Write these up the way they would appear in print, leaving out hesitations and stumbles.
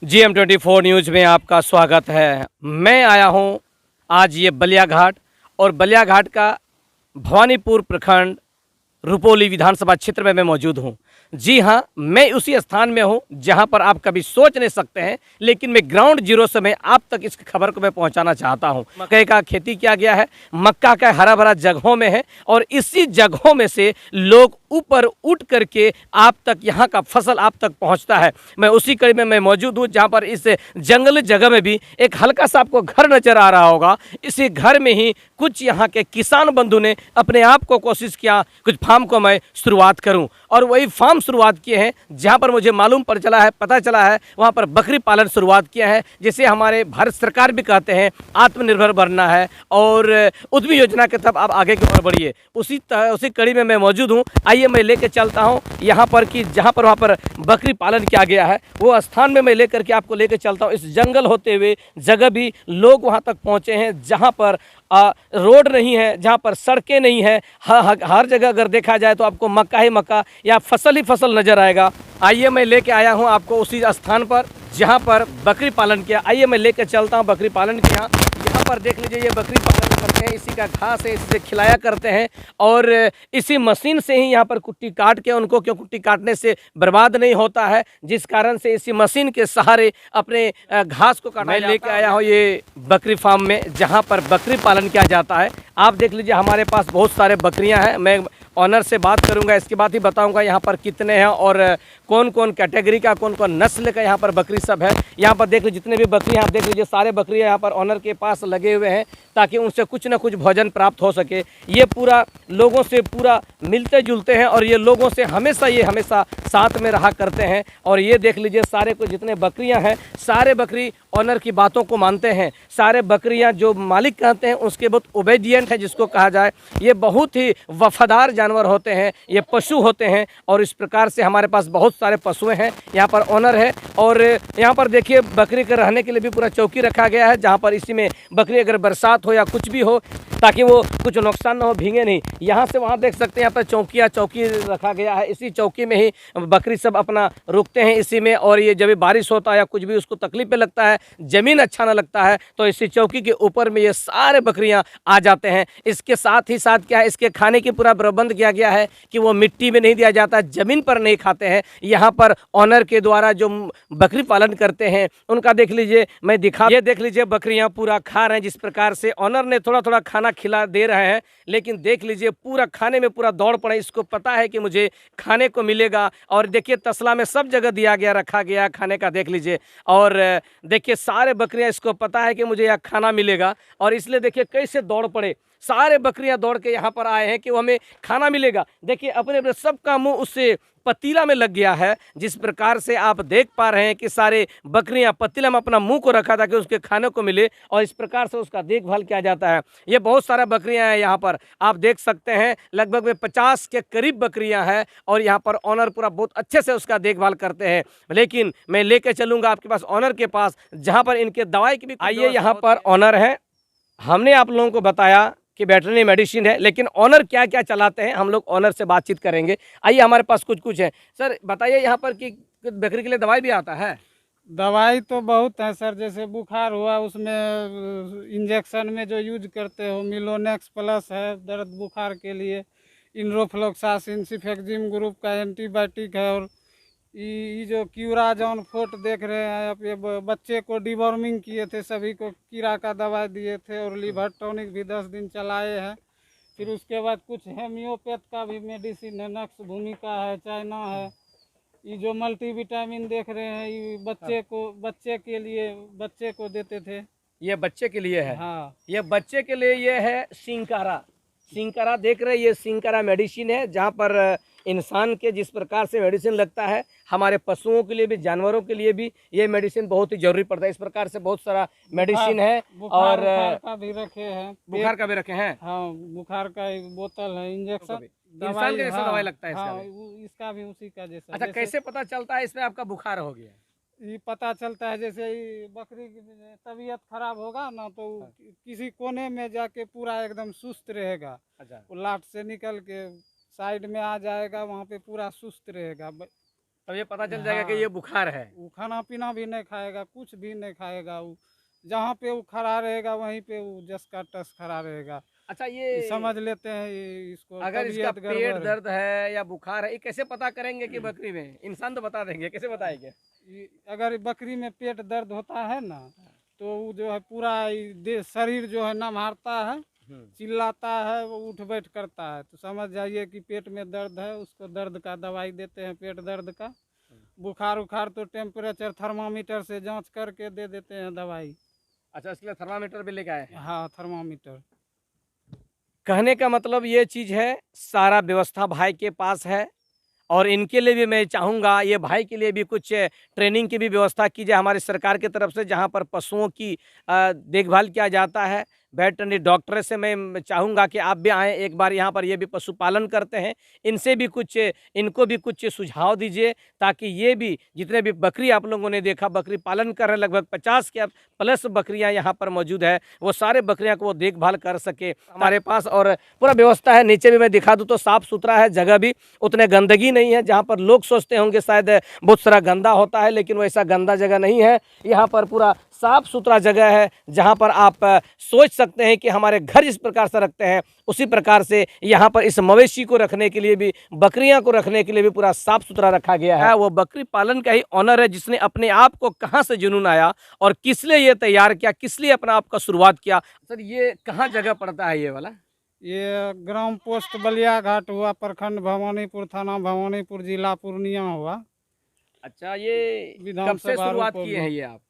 GM24 news में आपका स्वागत है। मैं आया हूं आज ये बलिया घाट और बलिया घाट का भवानीपुर प्रखंड रुपौली विधानसभा क्षेत्र में मैं मौजूद हूं। जी हां, मैं उसी स्थान में हूं जहां पर आप कभी सोच नहीं सकते हैं, लेकिन मैं ग्राउंड जीरो से मैं आप तक इस खबर को मैं पहुंचाना चाहता हूं। मकई का खेती किया गया है, मक्का का हरा भरा जगहों में है और इसी जगहों में से लोग ऊपर उठ करके आप तक यहाँ का फसल आप तक पहुँचता है। मैं उसी कड़ी में मैं मौजूद हूँ जहाँ पर इस जंगल जगह में भी एक हल्का सा आपको घर नजर आ रहा होगा। इसी घर में ही कुछ यहाँ के किसान बंधु ने अपने आप को कोशिश किया कुछ फार्म को मैं शुरुआत करूं और वही फार्म शुरुआत किए हैं जहां पर मुझे मालूम पता चला है वहां पर बकरी पालन शुरुआत किया है, जिसे हमारे भारत सरकार भी कहते हैं आत्मनिर्भर बनना है और उद्यमी योजना के तहत आप आगे की ओर बढ़िए। उसी कड़ी में मैं मौजूद हूं। आइए मैं लेके चलता हूं यहाँ पर कि जहाँ पर वहाँ पर बकरी पालन किया गया है वो स्थान में मैं लेकर के आपको लेके चलता हूँ। इस जंगल होते हुए जगह भी लोग वहाँ तक पहुँचे हैं जहाँ पर रोड नहीं है, जहाँ पर सड़कें नहीं है। हर जगह अगर देखा जाए तो आपको मक्का ही मक्का या फसल ही फसल नजर आएगा। आइए मैं लेके आया हूँ आपको उसी स्थान पर जहाँ पर बकरी पालन किया। आइए मैं लेके चलता हूँ बकरी पालन किया। यहाँ पर देख लीजिए ये बकरी पालन करते हैं, इसी का घास है, इसी से खिलाया करते हैं और इसी मशीन से ही यहाँ पर कुट्टी काट के उनको, क्यों कुट्टी काटने से बर्बाद नहीं होता है, जिस कारण से इसी मशीन के सहारे अपने घास को काटा। मैं लेके आया हूँ ये बकरी फार्म में जहाँ पर बकरी पालन किया जाता है। आप देख लीजिए हमारे पास बहुत सारे बकरियाँ हैं। मैं ऑनर से बात करूंगा, इसके बाद ही बताऊंगा यहाँ पर कितने हैं और कौन कौन कैटेगरी का, कौन कौन नस्ल का यहाँ पर बकरी सब है। यहाँ पर देख लीजिए जितने भी बकरी हैं आप देख लीजिए सारे बकरी यहाँ पर ऑनर के पास लगे हुए हैं ताकि उनसे कुछ ना कुछ भोजन प्राप्त हो सके। ये पूरा लोगों से पूरा मिलते जुलते हैं और ये लोगों से हमेशा साथ में रहा करते हैं। और ये देख लीजिए सारे कुछ जितने बकरियाँ हैं सारे बकरी ऑनर की बातों को मानते हैं। सारे बकरियाँ जो मालिक कहते हैं उसके बहुत ओबेडिएंट है, जिसको कहा जाए। ये बहुत ही वफादार जानवर होते हैं, ये पशु होते हैं और इस प्रकार से हमारे पास बहुत सारे पशुएं हैं। यहाँ पर ऑनर है और यहाँ पर देखिए बकरी के रहने के लिए भी पूरा चौकी रखा गया है, जहाँ पर इसी में बकरी अगर बरसात हो या कुछ भी हो ताकि वो कुछ नुकसान ना हो, भीगे नहीं। यहाँ से वहाँ देख सकते हैं यहाँ पर चौकी रखा गया है। इसी चौकी में ही बकरी सब अपना रुकते हैं इसी में। और ये जब बारिश होता है या कुछ भी उसको तकलीफ में लगता है, ज़मीन अच्छा ना लगता है, तो इसी चौकी के ऊपर में ये सारे बकरियाँ आ जाते हैं। इसके साथ ही साथ क्या है, इसके खाने की पूरा प्रबंध किया गया है कि वो मिट्टी में नहीं दिया जाता, ज़मीन पर नहीं खाते हैं। यहाँ पर ऑनर के द्वारा जो बकरी पालन करते हैं उनका देख लीजिए, मैं दिखा, ये देख लीजिए बकरियाँ पूरा खा रहे हैं। जिस प्रकार से ऑनर ने थोड़ा थोड़ा खाना खिला दे रहे हैं, लेकिन देख लीजिए पूरा खाने में पूरा दौड़ पड़े। इसको पता है कि मुझे खाने को मिलेगा और देखिए तसला में सब जगह दिया गया, रखा गया खाने का, देख लीजिए। और देखिए सारे बकरियां इसको पता है कि मुझे यहाँ खाना मिलेगा और इसलिए देखिए कैसे दौड़ पड़े। सारे बकरियां दौड़ के यहाँ पर आए हैं कि वो हमें खाना मिलेगा। देखिए अपने अपने सबका मुंह उससे पतीला में लग गया है। जिस प्रकार से आप देख पा रहे हैं कि सारे बकरियां पतीला में अपना मुंह को रखा ताकि उसके खाने को मिले और इस प्रकार से उसका देखभाल किया जाता है। ये बहुत सारा बकरियां हैं यहाँ पर, आप देख सकते हैं लगभग में 50 के करीब बकरियां हैं और यहाँ पर ऑनर पूरा बहुत अच्छे से उसका देखभाल करते हैं। लेकिन मैं लेके चलूँगा आपके पास ऑनर के पास जहाँ पर इनके दवाई की भी। आइए यहाँ पर ऑनर है। हमने आप लोगों को बताया कि वेटरनरी मेडिसिन है, लेकिन ऑनर क्या क्या चलाते हैं हम लोग ऑनर से बातचीत करेंगे। आइए हमारे पास कुछ है। सर बताइए यहाँ पर कि बकरी के लिए दवाई भी आता है? दवाई तो बहुत है सर, जैसे बुखार हुआ उसमें इंजेक्शन में जो यूज करते हो मिलोनेक्स प्लस है दर्द बुखार के लिए, इनरोफ्लोक्सासिन सिफेक्जिम ग्रुप का एंटीबायोटिक है। और ये जो क्यूराजॉन फोर्ट देख रहे हैं आप, ये बच्चे को डिवॉर्मिंग किए थे, सभी को कीड़ा का दवाई दिए थे और लीवर टॉनिक भी 10 दिन चलाए हैं। फिर उसके बाद कुछ हेम्योपैथ का भी मेडिसिन है, नक्स भूमिका है, चाइना है। ये जो मल्टीविटामिन देख रहे हैं ये बच्चे को देते थे। ये बच्चे के लिए है? हाँ, ये बच्चे के लिए ये है सिंकारा देख रहे हैं, ये सिंकारा मेडिसिन है। जहाँ पर इंसान के जिस प्रकार से मेडिसिन लगता है, हमारे पशुओं के लिए भी, जानवरों के लिए भी ये मेडिसिन बहुत ही जरूरी पड़ता है। इस प्रकार से बहुत सारा मेडिसिन है। और बुखार का भी रखे हैं, बुखार का भी रखे हैं? हाँ, बुखार का एक बोतल है, इंजेक्शन इंसान के जैसा हाँ, दवाई लगता है इसका हाँ, भी? इसका भी उसी का जैसा। अच्छा, कैसे पता चलता है इसमें आपका बुखार हो गया? ये पता चलता है जैसे ये बकरी की तबीयत खराब होगा ना तो किसी कोने में जाके पूरा एकदम सुस्त रहेगा। अच्छा, वो लाट से निकल के साइड में आ जाएगा, वहाँ पे पूरा सुस्त रहेगा। तब ये पता चल जाएगा कि हाँ। ये बुखार है। वो खाना पीना भी नहीं खाएगा, कुछ भी नहीं खाएगा। वो जहाँ पे वो खड़ा रहेगा वहीं पे वो जस का तस खड़ा रहेगा। अच्छा, ये ये समझ लेते हैं इसको अगर इसका तबीयत पेट गड़बड़ है। दर्द है या बुखार है, ये कैसे पता करेंगे कि बकरी में? इंसान तो बता देंगे, कैसे बताएंगे? अगर बकरी में पेट दर्द होता है ना, तो वो जो है पूरा शरीर जो है नमहारता है, चिल्लाता है, वो उठ बैठ करता है, तो समझ जाइए कि पेट में दर्द है। उसको दर्द का दवाई देते हैं, पेट दर्द का। बुखार उखार तो टेम्परेचर थर्मामीटर से जांच करके दे देते हैं दवाई। अच्छा, इसके लिए थर्मामीटर भी लेके आए हैं। हाँ, थर्मामीटर। कहने का मतलब ये चीज़ है, सारा व्यवस्था भाई के पास है। और इनके लिए भी मैं चाहूँगा, ये भाई के लिए भी कुछ ट्रेनिंग की भी व्यवस्था की जाए हमारी सरकार की तरफ से, जहाँ पर पशुओं की देखभाल किया जाता है। वेटरनरी डॉक्टर से मैं चाहूँगा कि आप भी आएँ एक बार यहाँ पर, ये भी पशुपालन करते हैं, इनसे भी कुछ, इनको भी कुछ सुझाव दीजिए, ताकि ये भी जितने भी बकरी आप लोगों ने देखा, बकरी पालन कर रहे हैं, लगभग 50 के प्लस बकरियाँ यहाँ पर मौजूद है, वो सारे बकरियाँ को वो देखभाल कर सके हमारे पास। और पूरा व्यवस्था है, नीचे भी मैं दिखा दूँ तो साफ़ सुथरा है, जगह भी उतने गंदगी नहीं है। जहाँ पर लोग सोचते होंगे शायद बहुत सारा गंदा होता है, लेकिन वैसा गंदा जगह नहीं है। यहाँ पर पूरा साफ सुथरा जगह है, जहाँ पर आप सोच सकते हैं कि हमारे घर जिस प्रकार से रखते हैं, उसी प्रकार से यहाँ पर इस मवेशी को रखने के लिए भी, बकरियां को रखने के लिए भी पूरा साफ सुथरा रखा गया है। वो बकरी पालन का ही ऑनर है, जिसने अपने आप को कहाँ से जुनून आया और किस लिए ये तैयार किया, किस लिए अपना आप का शुरुआत किया। सर, ये कहाँ जगह पड़ता है ये वाला? ये ग्राम पोस्ट बलिया घाट हुआ, प्रखंड भवानीपुर, थाना भवानीपुर, जिला पूर्णिया हुआ। अच्छा, ये कब से विधानसभा शुरुआत रूपौली। किए हैं ये आप?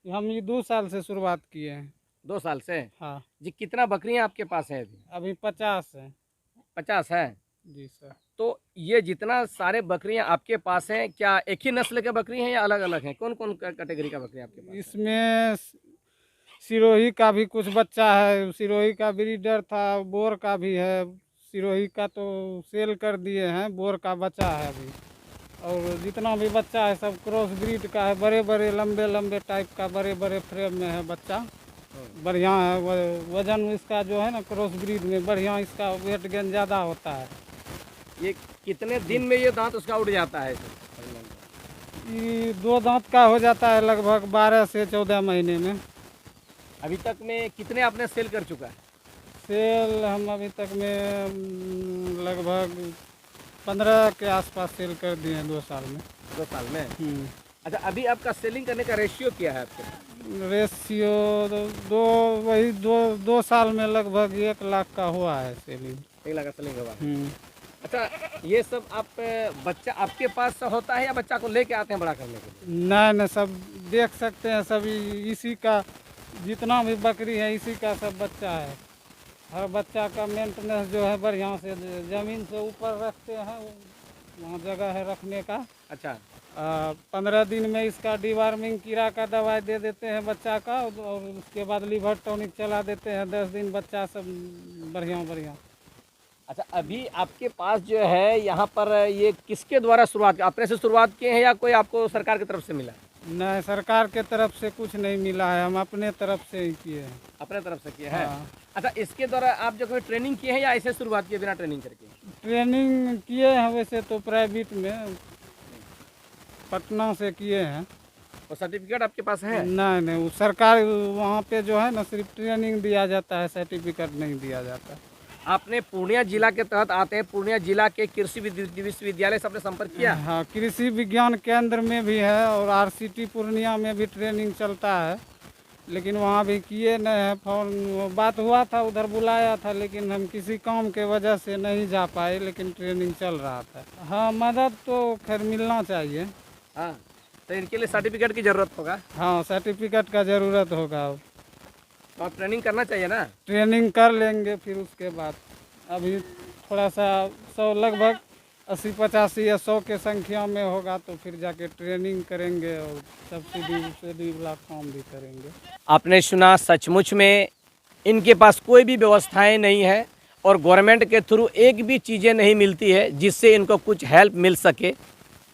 हम ये 2 साल से शुरुआत किए हैं। 2 साल से? हाँ, जी, कितना बकरियां आपके पास है अभी? अभी 50 है। 50 है? जी सर। तो ये जितना सारे बकरियां आपके पास हैं, क्या एक ही नस्ल के बकरी हैं या अलग अलग हैं? कौन कौन कैटेगरी का बकरी आपके पास है? इसमें सिरोही का भी कुछ बच्चा है, सिरोही का ब्रीडर था, बोर का भी है। सिरोही का तो सेल कर दिए हैं, बोर का बच्चा है अभी। और जितना भी बच्चा है सब क्रॉस ब्रीड का है, बड़े बड़े लंबे लंबे टाइप का, बड़े बड़े फ्रेम में है बच्चा। बढ़िया है, वजन इसका जो है ना क्रॉस ब्रीड में बढ़िया, इसका वेट गेन ज़्यादा होता है। ये कितने दिन में ये दांत उसका उड़ जाता है? ये 2 दांत का हो जाता है लगभग 12 से 14 महीने में। अभी तक में कितने आपने सेल कर चुका है? सेल हम अभी तक में लगभग 15 के आसपास सेल कर दिए हैं 2 साल में। 2 साल में? अच्छा, अभी आपका सेलिंग करने का रेशियो क्या है आपके? रेशियो वही 2 साल में लगभग 1 लाख का हुआ है सेलिंग। 1 लाख का सेलिंग हुआ है। अच्छा, ये सब आप बच्चा आपके पास होता है या बच्चा को लेके आते हैं बड़ा करने के लिए? नहीं, सब देख सकते हैं, सभी इसी का, जितना भी बकरी है इसी का सब बच्चा है। हर बच्चा का मेंटेनेंस जो है बढ़िया से, ज़मीन से ऊपर रखते हैं, वहाँ जगह है रखने का। अच्छा, 15 दिन में इसका डिवार्मिंग कीड़ा का दवाई दे देते हैं बच्चा का, और उसके बाद लिवर टॉनिक चला देते हैं। 10 दिन बच्चा सब बढ़िया बढ़िया। अच्छा, अभी आपके पास जो है यहाँ पर, ये किसके द्वारा शुरुआत, अपने से शुरुआत किए हैं या कोई आपको सरकार की तरफ से मिला? नहीं, सरकार के तरफ से कुछ नहीं मिला है, हम अपने तरफ से ही किए हैं। अपने तरफ से किए हैं? हाँ। अच्छा, इसके द्वारा आप जो कोई ट्रेनिंग किए हैं या ऐसे शुरुआत किए बिना ट्रेनिंग करके? ट्रेनिंग किए हैं वैसे तो प्राइवेट में, पटना से किए हैं। और सर्टिफिकेट आपके पास है? नहीं नहीं, वो सरकार वहाँ पे जो है ना सिर्फ ट्रेनिंग दिया जाता है, सर्टिफिकेट नहीं दिया जाता। आपने पूर्णिया जिला के तहत आते हैं, पूर्णिया जिला के कृषि विश्वविद्यालय से आपने संपर्क किया? हाँ, कृषि विज्ञान केंद्र में भी है और RCT पूर्णिया में भी ट्रेनिंग चलता है, लेकिन वहाँ भी किए नहीं है। फोन बात हुआ था, उधर बुलाया था, लेकिन हम किसी काम के वजह से नहीं जा पाए, लेकिन ट्रेनिंग चल रहा था। हाँ, मदद तो खैर मिलना चाहिए। हाँ, तो इनके लिए सर्टिफिकेट की ज़रूरत होगा? हाँ, सर्टिफिकेट का ज़रूरत होगा। तो आप ट्रेनिंग करना चाहिए ना? ट्रेनिंग कर लेंगे, फिर उसके बाद अभी थोड़ा सा 100 लगभग 80-85 या 100 के संख्या में होगा, तो फिर जाके ट्रेनिंग करेंगे और सब्सिडी वाला काम भी करेंगे। आपने सुना, सचमुच में इनके पास कोई भी व्यवस्थाएं नहीं है और गवर्नमेंट के थ्रू एक भी चीज़ें नहीं मिलती है जिससे इनको कुछ हेल्प मिल सके।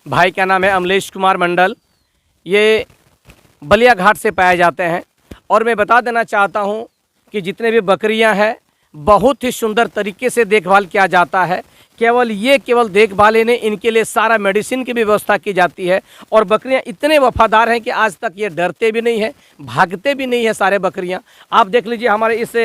भाई का नाम है अमलेश कुमार मंडल, ये बलिया घाट से पाए जाते हैं। और मैं बता देना चाहता हूँ कि जितने भी बकरियाँ हैं बहुत ही सुंदर तरीके से देखभाल किया जाता है, केवल देखभाल ही नहीं, इनके लिए सारा मेडिसिन की भी व्यवस्था की जाती है। और बकरियां इतने वफादार हैं कि आज तक ये डरते भी नहीं है, भागते भी नहीं है सारे बकरियां। आप देख लीजिए हमारे इस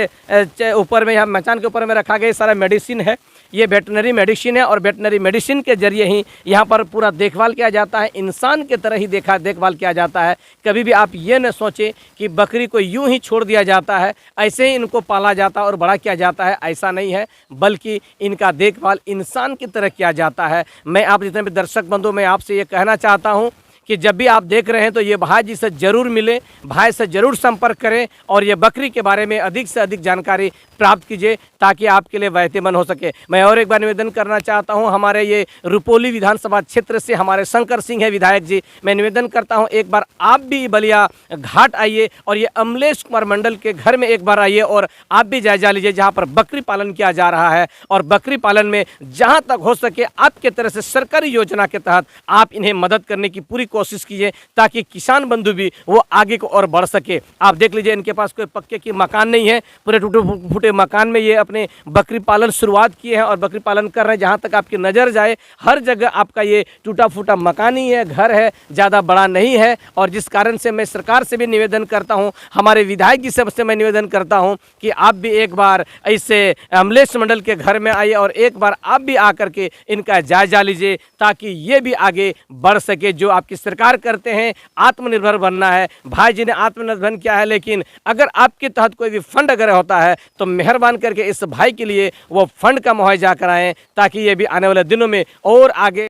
ऊपर में, यहाँ मचान के ऊपर में रखा गया सारा मेडिसिन है, ये वेटनरी मेडिसिन है। और वेटनरी मेडिसिन के जरिए ही यहाँ पर पूरा देखभाल किया जाता है, इंसान की तरह ही देखभाल किया जाता है। कभी भी आप ये न सोचें कि बकरी को यूं ही छोड़ दिया जाता है, ऐसे ही इनको पाला जाता है और बड़ा किया जाता है, ऐसा नहीं है, बल्कि इनका देखभाल इंसान की तरह किया जाता है। मैं आप जितने भी दर्शक बंधु, मैं आपसे ये कहना चाहता हूँ कि जब भी आप देख रहे हैं तो ये भाई जी से ज़रूर मिलें, भाई से ज़रूर संपर्क करें और ये बकरी के बारे में अधिक से अधिक जानकारी प्राप्त कीजिए ताकि आपके लिए फ़ायदेमंद हो सके। मैं और एक बार निवेदन करना चाहता हूं, हमारे ये रुपौली विधानसभा क्षेत्र से हमारे शंकर सिंह है विधायक जी, मैं निवेदन करता हूं एक बार आप भी बलिया घाट आइए और ये अमलेश कुमार मंडल के घर में एक बार आइए और आप भी जायजा लीजिए जहाँ पर बकरी पालन किया जा रहा है। और बकरी पालन में जहाँ तक हो सके आपके तरह से सरकारी योजना के तहत आप इन्हें मदद करने की पूरी कोशिश कीजिए ताकि किसान बंधु भी वो आगे को और बढ़ सके। आप देख लीजिए इनके पास कोई पक्के की मकान नहीं है, पूरे टूटे फूटे मकान में ये अपने बकरी पालन शुरुआत किए हैं और बकरी पालन कर रहे हैं। जहाँ तक आपकी नज़र जाए हर जगह आपका ये टूटा फूटा मकान ही है, घर है, ज़्यादा बड़ा नहीं है। और जिस कारण से मैं सरकार से भी निवेदन करता हूँ, हमारे विधायक जी से मैं निवेदन करता हूँ कि आप भी एक बार ऐसे अमलेश मंडल के घर में आइए और एक बार आप भी आकर के इनका जायजा लीजिए ताकि ये भी आगे बढ़ सके। जो आपकी सरकार करते हैं आत्मनिर्भर बनना है, भाई जी ने आत्मनिर्भर किया है, लेकिन अगर आपके तहत कोई भी फंड अगर होता है तो मेहरबान करके इस भाई के लिए वो फंड का मुआवजा कराएं ताकि ये भी आने वाले दिनों में और आगे